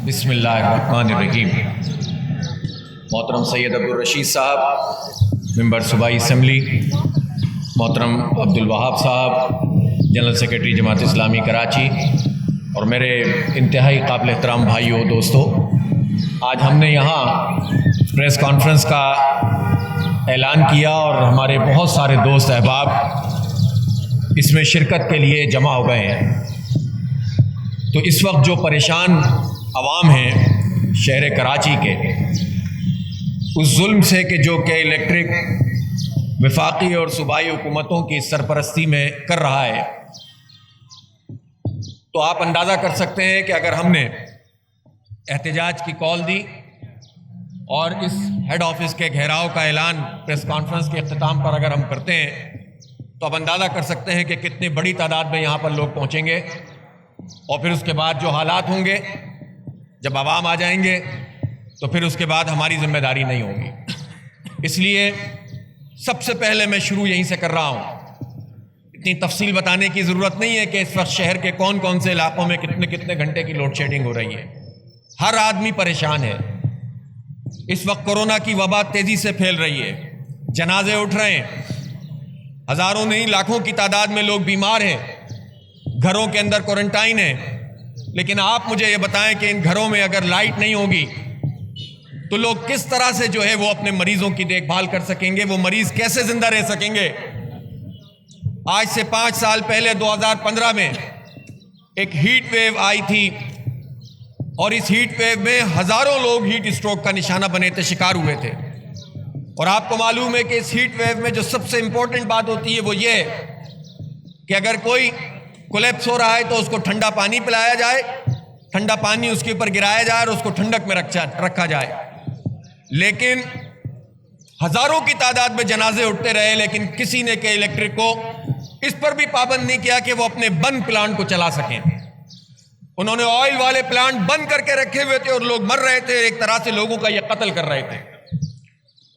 بسم اللہ الرحمن الرحیم۔ محترم سید عبدالرشید صاحب ممبر صوبائی اسمبلی، محترم عبدالوہاب صاحب جنرل سیکرٹری جماعت اسلامی کراچی، اور میرے انتہائی قابل احترام بھائیوں دوستوں، آج ہم نے یہاں پریس کانفرنس کا اعلان کیا اور ہمارے بہت سارے دوست احباب اس میں شرکت کے لیے جمع ہو گئے ہیں۔ تو اس وقت جو پریشان عوام ہیں شہر کراچی کے، اس ظلم سے کہ جو کہ الیکٹرک وفاقی اور صوبائی حکومتوں کی سرپرستی میں کر رہا ہے، تو آپ اندازہ کر سکتے ہیں کہ اگر ہم نے احتجاج کی کال دی اور اس ہیڈ آفس کے گھیراؤ کا اعلان پریس کانفرنس کے اختتام پر اگر ہم کرتے ہیں، تو آپ اندازہ کر سکتے ہیں کہ کتنی بڑی تعداد میں یہاں پر لوگ پہنچیں گے، اور پھر اس کے بعد جو حالات ہوں گے، جب عوام آ جائیں گے تو پھر اس کے بعد ہماری ذمہ داری نہیں ہوگی۔ اس لیے سب سے پہلے میں شروع یہیں سے کر رہا ہوں۔ اتنی تفصیل بتانے کی ضرورت نہیں ہے کہ اس وقت شہر کے کون کون سے علاقوں میں کتنے کتنے گھنٹے کی لوڈ شیڈنگ ہو رہی ہے۔ ہر آدمی پریشان ہے۔ اس وقت کورونا کی وبا تیزی سے پھیل رہی ہے، جنازے اٹھ رہے ہیں، ہزاروں نہیں لاکھوں کی تعداد میں لوگ بیمار ہیں، گھروں کے اندر کوارنٹائن ہیں۔ لیکن آپ مجھے یہ بتائیں کہ ان گھروں میں اگر لائٹ نہیں ہوگی تو لوگ کس طرح سے جو ہے وہ اپنے مریضوں کی دیکھ بھال کر سکیں گے؟ وہ مریض کیسے زندہ رہ سکیں گے؟ آج سے 5 سال پہلے 2015 میں ایک ہیٹ ویو آئی تھی، اور اس ہیٹ ویو میں ہزاروں لوگ ہیٹ اسٹروک کا نشانہ بنے تھے، شکار ہوئے تھے۔ اور آپ کو معلوم ہے کہ اس ہیٹ ویو میں جو سب سے امپورٹنٹ بات ہوتی ہے وہ یہ ہے کہ اگر کوئی کولیپس ہو رہا ہے تو اس کو ٹھنڈا پانی پلایا جائے، ٹھنڈا پانی اس کے اوپر گرایا جائے اور اس کو ٹھنڈک میں رکھا جائے۔ لیکن ہزاروں کی تعداد میں جنازے اٹھتے رہے، لیکن کسی نے کہ الیکٹرک کو اس پر بھی پابند نہیں کیا کہ وہ اپنے بند پلانٹ کو چلا سکیں۔ انہوں نے آئل والے پلانٹ بند کر کے رکھے ہوئے تھے اور لوگ مر رہے تھے، ایک طرح سے لوگوں کا یہ قتل کر رہے تھے۔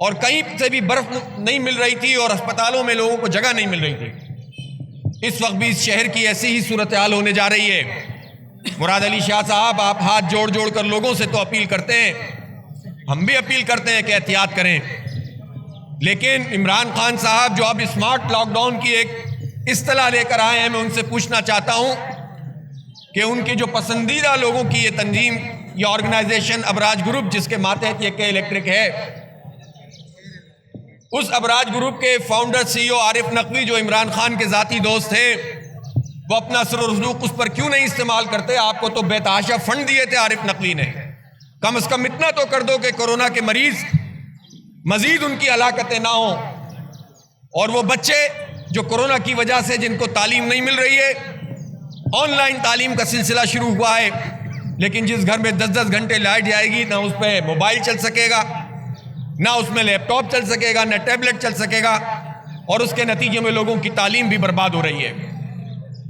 اور کہیں سے بھی برف نہیں مل رہی تھی اور اسپتالوں میں لوگوں کو جگہ نہیں مل رہی تھی۔ اس وقت بھی اس شہر کی ایسی ہی صورتحال ہونے جا رہی ہے۔ مراد علی شاہ صاحب، آپ ہاتھ جوڑ جوڑ کر لوگوں سے تو اپیل کرتے ہیں، ہم بھی اپیل کرتے ہیں کہ احتیاط کریں، لیکن عمران خان صاحب جو اب اسمارٹ لاک ڈاؤن کی ایک اصطلاح لے کر آئے ہیں، میں ان سے پوچھنا چاہتا ہوں کہ ان کے جو پسندیدہ لوگوں کی یہ تنظیم یا آرگنائزیشن ابراج گروپ، جس کے ماتحت یہ کہ الیکٹرک ہے، اس ابراج گروپ کے فاؤنڈر سی ای او عارف نقوی جو عمران خان کے ذاتی دوست ہیں، وہ اپنا اثر و رسوخ اس پر کیوں نہیں استعمال کرتے؟ آپ کو تو بے تحاشا فنڈ دیے تھے عارف نقوی نے، کم از کم اتنا تو کر دو کہ کورونا کے مریض مزید ان کی ہلاکتیں نہ ہوں، اور وہ بچے جو کورونا کی وجہ سے جن کو تعلیم نہیں مل رہی ہے، آن لائن تعلیم کا سلسلہ شروع ہوا ہے، لیکن جس گھر میں 10-10 گھنٹے لائٹ جائے گی، نہ اس پہ موبائل چل سکے گا، نہ اس میں لیپ ٹاپ چل سکے گا، نہ ٹیبلٹ چل سکے گا، اور اس کے نتیجے میں لوگوں کی تعلیم بھی برباد ہو رہی ہے۔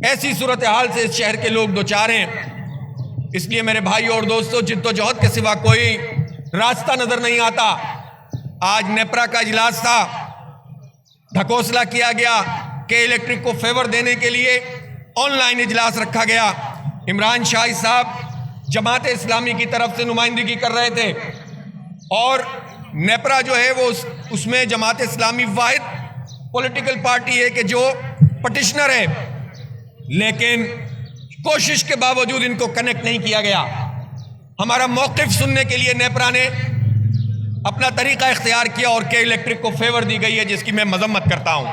ایسی صورتحال سے اس شہر کے لوگ دوچار ہیں۔ اس لیے میرے بھائیوں اور دوستوں، جدوجہد کے سوا کوئی راستہ نظر نہیں آتا۔ آج نیپرا کا اجلاس تھا، ڈھکوسلا کیا گیا کہ الیکٹرک کو فیور دینے کے لیے آن لائن اجلاس رکھا گیا۔ عمران شاہی صاحب جماعت اسلامی کی طرف سے نمائندگی کر رہے تھے، اور نیپرا جو ہے وہ اس میں جماعت اسلامی واحد پولیٹیکل پارٹی ہے کہ جو پٹیشنر ہے، لیکن کوشش کے باوجود ان کو کنیکٹ نہیں کیا گیا۔ ہمارا موقف سننے کے لیے نیپرا نے اپنا طریقہ اختیار کیا اور کہ الیکٹرک کو فیور دی گئی ہے، جس کی میں مذمت کرتا ہوں۔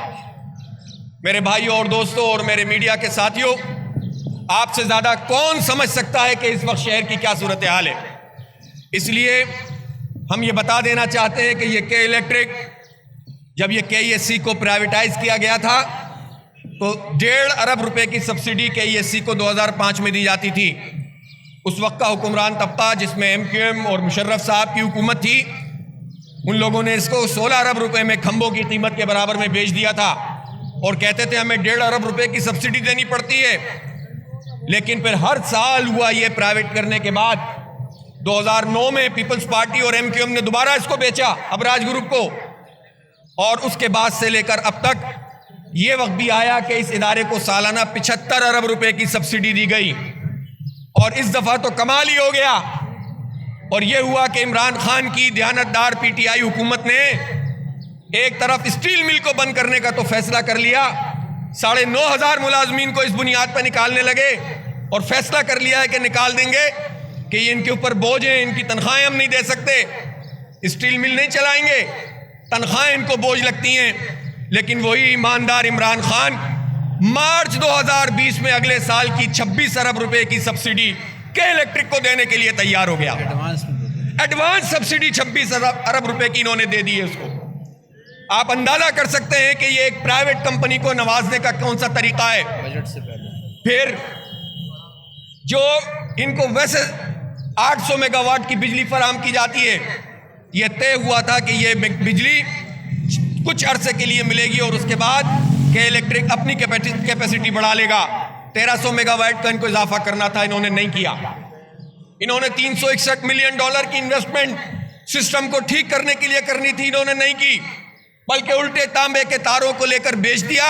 میرے بھائیوں اور دوستوں اور میرے میڈیا کے ساتھیوں، آپ سے زیادہ کون سمجھ سکتا ہے کہ اس وقت شہر کی کیا صورتحال ہے؟ اس لیے ہم یہ بتا دینا چاہتے ہیں کہ یہ کہ الیکٹرک، جب یہ KESC کو پرائیویٹائز کیا گیا تھا تو 1.5 ارب روپے کی سبسڈی KESC کو 2005 میں دی جاتی تھی۔ اس وقت کا حکمران طبقہ، جس میں MQM اور مشرف صاحب کی حکومت تھی، ان لوگوں نے اس کو 16 ارب روپے میں کھمبوں کی قیمت کے برابر میں بیچ دیا تھا، اور کہتے تھے ہمیں 1.5 ارب روپے کی سبسڈی دینی پڑتی ہے۔ لیکن پھر ہر سال ہوا یہ پرائیویٹ کرنے کے بعد 2009 میں پیپلز پارٹی اور MQM نے دوبارہ اس کو بیچا ابراج گروپ کو، اور اس کے بعد سے لے کر اب تک یہ وقت بھی آیا کہ اس ادارے کو سالانہ 75 ارب روپے کی سبسڈی دی گئی۔ اور اس دفعہ تو کمال ہی ہو گیا، اور یہ ہوا کہ عمران خان کی دیانتدار پی ٹی آئی حکومت نے ایک طرف اسٹیل مل کو بند کرنے کا تو فیصلہ کر لیا، 9,500 ملازمین کو اس بنیاد پر نکالنے لگے اور فیصلہ کر لیا ہے کہ نکال دیں گے کہ یہ ان کے اوپر بوجھ ہیں، ان کی تنخواہیں ہم نہیں دے سکتے، اسٹیل مل نہیں چلائیں گے، تنخواہیں ان کو بوجھ لگتی ہیں۔ لیکن وہی ایماندار عمران خان مارچ 2020 میں اگلے سال کی 26 ارب روپے کی سبسڈی کے الیکٹرک کو دینے کے لیے تیار ہو گیا۔ ایڈوانس سبسڈی 26 ارب روپے کی انہوں نے دے دی ہے اس کو۔ آپ اندازہ کر سکتے ہیں کہ یہ ایک پرائیویٹ کمپنی کو نوازنے کا کون سا طریقہ ہے۔ بجٹ سے پہلے پھر جو ان کو ویسے 800 میگا واٹ کی بجلی فراہم کی جاتی ہے، یہ طے ہوا تھا کہ یہ بجلی کچھ عرصے کے لیے ملے گی اور اس کے بعد کہ الیکٹرک اپنی کیپیسٹی بڑھا لے گا۔ 1300 میگا واٹ کا ان کو اضافہ کرنا تھا، انہوں نے نہیں کیا۔ انہوں نے $361 ملین کی انویسٹمنٹ سسٹم کو ٹھیک کرنے کے لیے کرنی تھی، انہوں نے نہیں کی، بلکہ الٹے تانبے کے تاروں کو لے کر بیچ دیا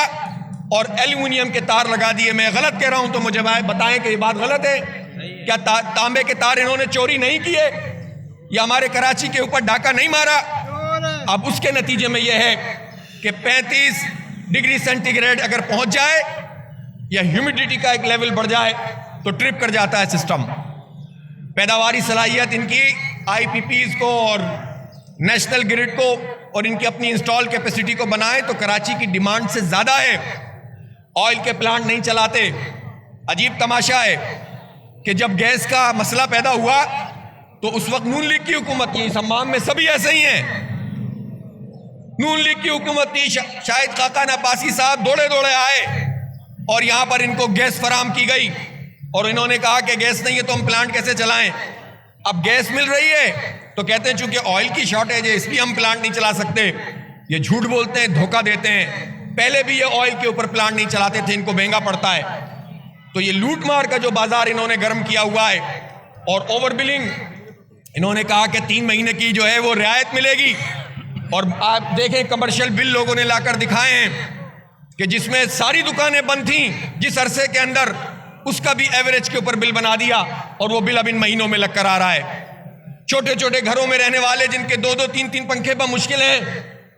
اور ایلومینیم کے تار لگا دیے۔ میں غلط کہہ رہا ہوں تو مجھے بتائیں کہ یہ بات غلط ہے کیا؟ تانبے کے تار انہوں نے چوری نہیں کیے یا ہمارے کراچی کے اوپر ڈاکہ نہیں مارا؟ اب اس کے نتیجے میں یہ ہے کہ 35 ڈگری سینٹی گریڈ اگر پہنچ جائے یا ہیومیڈیٹی کا ایک لیول بڑھ جائے تو ٹرپ کر جاتا ہے سسٹم۔ پیداواری صلاحیت ان کی آئی پی پیز کو اور نیشنل گریڈ کو اور ان کی اپنی انسٹال کیپیسٹی کو بنائیں تو کراچی کی ڈیمانڈ سے زیادہ ہے۔ آئل کے پلانٹ نہیں چلاتے۔ عجیب تماشا ہے کہ جب گیس کا مسئلہ پیدا ہوا تو اس وقت نون لیگ کی حکومت تھی، اس ہمام میں سبھی ایسے ہی ہیں، نون لیگ کی حکومت تھی، شاہد خاقان عباسی صاحب دوڑے آئے اور یہاں پر ان کو گیس فراہم کی گئی اور انہوں نے کہا کہ گیس نہیں ہے تو ہم پلانٹ کیسے چلائیں؟ اب گیس مل رہی ہے تو کہتے ہیں چونکہ آئل کی شارٹیج ہے اس لیے ہم پلانٹ نہیں چلا سکتے۔ یہ جھوٹ بولتے ہیں، دھوکہ دیتے ہیں۔ پہلے بھی یہ آئل کے اوپر پلانٹ نہیں چلاتے تھے، ان کو مہنگا پڑتا ہے۔ تو یہ لوٹ مار کا جو بازار انہوں نے گرم کیا ہوا ہے اور اوور بلنگ، انہوں نے کہا کہ 3 مہینے کی جو ہے وہ رعایت ملے گی اور آپ دیکھیں کمرشل بل لوگوں نے لا کر دکھائے ہیں کہ جس میں ساری دکانیں بند تھیں جس عرصے کے اندر، اس کا بھی ایوریج کے اوپر بل بنا دیا اور وہ بل اب ان مہینوں میں لگ کر آ رہا ہے۔ چھوٹے چھوٹے گھروں میں رہنے والے جن کے 2-2 3-3 پنکھے بمشکل ہیں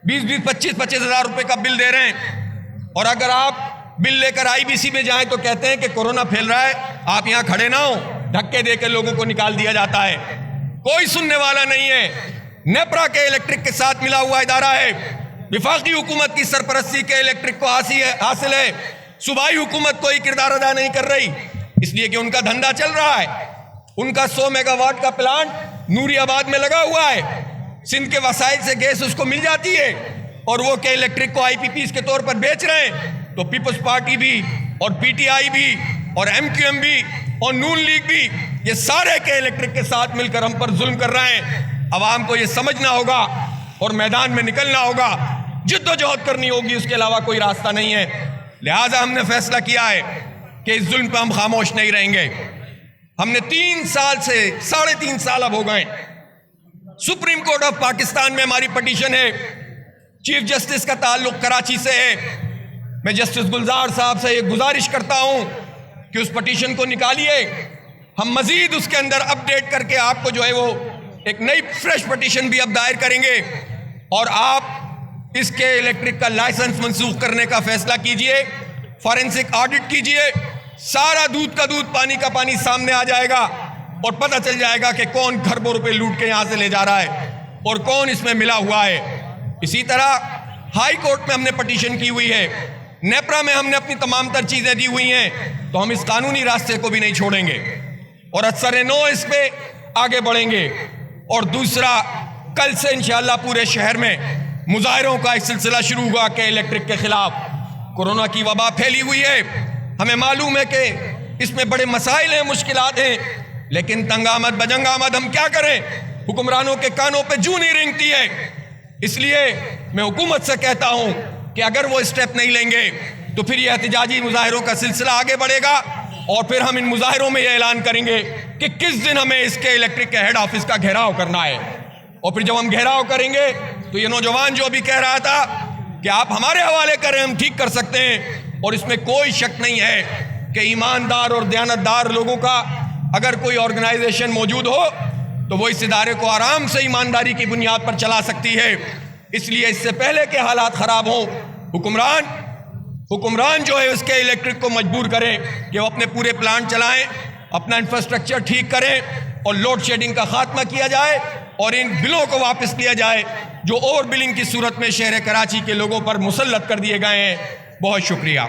20-20 25-25 ہزار روپے کا بل دے رہے ہیں، اور اگر آپ بل لے کر آئی بی سی میں جائیں تو کہتے ہیں کہ کورونا پھیل رہا ہے، آپ یہاں کھڑے نہ ہو، دھکے دے کے لوگوں کو نکال دیا جاتا ہے۔ کوئی سننے والا نہیں ہے۔ نیپرا کے الیکٹرک کے ساتھ ملا ہوا ادارہ ہے، وفاقی حکومت کی سرپرستی کے الیکٹرک کو حاصل ہے، صوبائی حکومت کوئی کردار ادا نہیں کر رہی، اس لیے کہ ان کا دھندا چل رہا ہے۔ ان کا 100 میگا واٹ کا پلانٹ نوری آباد میں لگا ہوا ہے، سندھ کے وسائل سے گیس اس کو مل جاتی ہے اور وہ کہ الیکٹرک کو آئی پی پیز کے طور پر بیچ رہے ہیں۔ تو پیپلز پارٹی بھی اور پی ٹی آئی بھی اور ایم کیو ایم بھی اور نون لیگ بھی، یہ سارے کے الیکٹرک کے ساتھ مل کر ہم پر ظلم کر رہے ہیں۔ عوام کو یہ سمجھنا ہوگا اور میدان میں نکلنا ہوگا، جد و جہد کرنی ہوگی، اس کے علاوہ کوئی راستہ نہیں ہے۔ لہٰذا ہم نے فیصلہ کیا ہے کہ اس ظلم پہ ہم خاموش نہیں رہیں گے۔ ہم نے 3 سال سے 3.5 سال اب ہو گئے، سپریم کورٹ آف پاکستان میں ہماری پٹیشن ہے، چیف جسٹس کا تعلق کراچی سے ہے۔ میں جسٹس گلزار صاحب سے یہ گزارش کرتا ہوں کہ اس پٹیشن کو نکالیے، ہم مزید اس کے اندر اپڈیٹ کر کے آپ کو جو ہے وہ ایک نئی فریش پٹیشن بھی اب دائر کریں گے، اور آپ اس کے الیکٹرک کا لائسنس منسوخ کرنے کا فیصلہ کیجئے، فورینسک آڈٹ کیجئے، سارا دودھ کا دودھ پانی کا پانی سامنے آ جائے گا اور پتہ چل جائے گا کہ کون کھربوں روپے لوٹ کے یہاں سے لے جا رہا ہے اور کون اس میں ملا ہوا ہے۔ اسی طرح ہائی کورٹ میں ہم نے پٹیشن کی ہوئی ہے، نیپرا میں ہم نے اپنی تمام تر چیزیں دی ہوئی ہیں، تو ہم اس قانونی راستے کو بھی نہیں چھوڑیں گے اور اثر نو اس پہ آگے بڑھیں گے۔ اور دوسرا، کل سے انشاءاللہ پورے شہر میں مظاہروں کا ایک سلسلہ شروع ہوا کہ الیکٹرک کے خلاف۔ کورونا کی وبا پھیلی ہوئی ہے، ہمیں معلوم ہے کہ اس میں بڑے مسائل ہیں، مشکلات ہیں، لیکن تنگ آمد بجنگ آمد ہم کیا کریں؟ حکمرانوں کے کانوں پہ جوں نہیں رینگتی ہے۔ اس لیے میں حکومت سے کہتا ہوں کہ اگر وہ اسٹیپ نہیں لیں گے تو پھر یہ احتجاجی مظاہروں کا سلسلہ آگے بڑھے گا اور پھر ہم ان مظاہروں میں یہ اعلان کریں گے کہ کس دن ہمیں اس کے الیکٹرک کے ہیڈ آفس کا گھیراؤ کرنا ہے۔ اور پھر جب ہم گھیراؤ کریں گے تو یہ نوجوان جو بھی کہہ رہا تھا کہ آپ ہمارے حوالے کریں، ہم ٹھیک کر سکتے ہیں، اور اس میں کوئی شک نہیں ہے کہ ایماندار اور دیانتدار لوگوں کا اگر کوئی آرگنائزیشن موجود ہو تو وہ اس ادارے کو آرام سے ایمانداری کی بنیاد پر چلا سکتی ہے۔ اس لیے اس سے پہلے کہ حالات خراب ہوں، حکمران جو ہے اس کے الیکٹرک کو مجبور کریں کہ وہ اپنے پورے پلانٹ چلائیں، اپنا انفراسٹرکچر ٹھیک کریں اور لوڈ شیڈنگ کا خاتمہ کیا جائے اور ان بلوں کو واپس لیا جائے جو اوور بلنگ کی صورت میں شہر کراچی کے لوگوں پر مسلط کر دیے گئے ہیں۔ بہت شکریہ۔